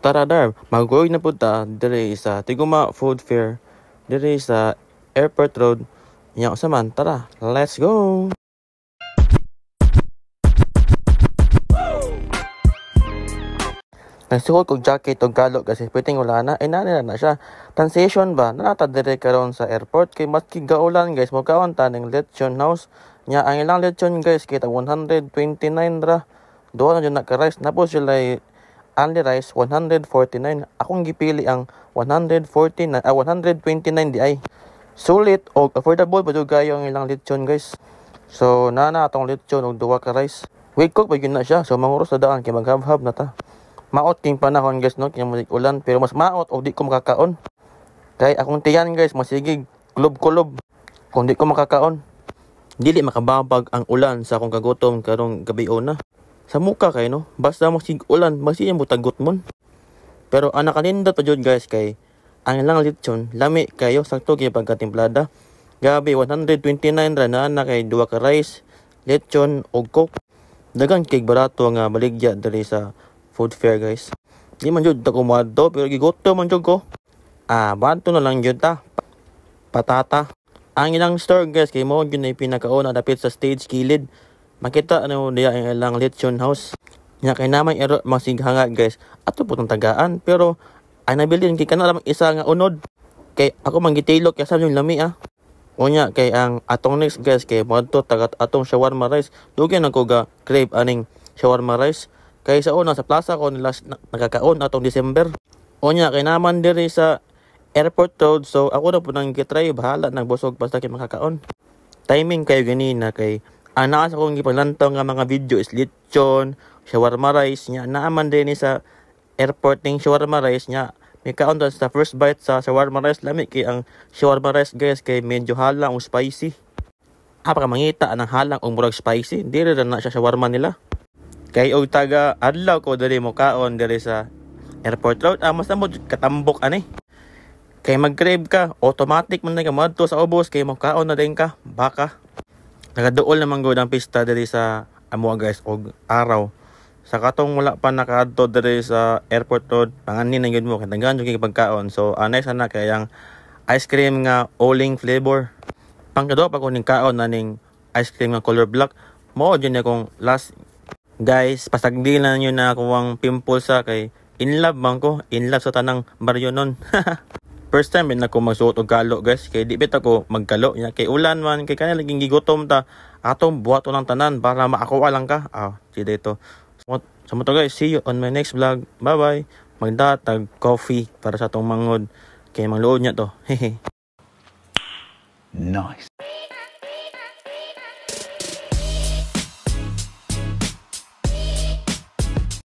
Tara dar, mag-uwi na punta dire sa Tiguma Food Fair, dire sa Airport Road. Nya usaman, tara, let's go. Nagsuot kog jacket og galo kasi pwedeng wala na, nana na siya. Transition ba, nanata dire karon sa airport kay maski gaulan guys, magkaon ta ning lechon house. Nya ang ilang lechon guys kita 129 ra. Doon na dyan naka-rice, napos sila only rice 149. Akong gipili ang 129 di ay. Sulit og affordable pa jud kayo ang ilang lechon guys. So nana atong lechon og duwa ka rice. Wake cook pa gyud na siya. So manguros na daan kay maghab-hab na ta. Maot king panahon guys no, kaya mulik ulan pero mas maot og di ko makakaon. Kay akong tiyan guys masigig kulob-kulob kung di ko makakaon. Dili makababag ang ulan sa akong kagutom karong gabi na. Sa muka kay no, basta masig ulan, masiyang butagot mon. Pero ang nakalindot pa jud guys kay ang ilang lechon lami kayo sakto kay pagkatimplada. Gabi 129 ra na kay duwa ka rice, lechon og coke. Dagan kay barato nga baligya diri sa food fair guys. Di man jud ta kumado pero gigoto man jud ko. Banto na lang jud ta. Patata. Ang ilang store guys kay mo jud na pinakauna dapit sa stage kilid. Makita ano diya ang ilang lechon house. Nya kay namay ero masighanga guys. Ato putong tagaan pero ay nabilin kay kana lamang isa nga unod. Kay ako mangitilok kay sa yung lami Unya kay ang atong next guys kay modto tagat atong shawarma rice. Dugay nako ga crave aning shawarma rice. Kay sa una sa plaza ko nila nakakaon atong December. Unya kay naman diri sa Airport Road so ako na po nang gitry bahala nang busog basta kay makakaon. Timing kayo ganina kay ana sa kong gipaglantaw nga mga video is lechon, shawarma rice nya naaman din sa airport ning shawarma rice nya. May kaon sa first bite sa shawarma rice lami kay ang shawarma rice guys kay medyo halang o spicy. Apaka mangita ang halang o murag spicy, diri ra na siya shawarma nila. Kay og taga adlaw ko diri mo kaon diri sa Airport Road, mas mo katambok ani. Kay mag-crave ka, automatic man na ka madto sa ubos kay mo kaon na din ka, baka. Nagaduol naman gud ang pista diri sa amo guys og araw. Sa katong wala pa nakaadto diri sa Airport Road, panganin na gyud mo kay daghan jud kay pagkaon. So anay sana kay ang ice cream nga oling flavor. Pangkado pa ko ning kaon na ning ice cream nga color black. Mo jud na kong last guys, pasagdi na nyo na ako ang pimples kay in love man ko, in love sa tanang baryo nun. First time din ako magsuot og kalo guys, kay di bit ako magkalo nya kay ulan man kay kanila laging gigutom ta. Atong buhato ng tanan para maakuha lang ka. Si dito. So mo to guys, see you on my next vlog. Bye bye. Magdatag coffee para sa tong mangod kay mangluod nya to. Nice.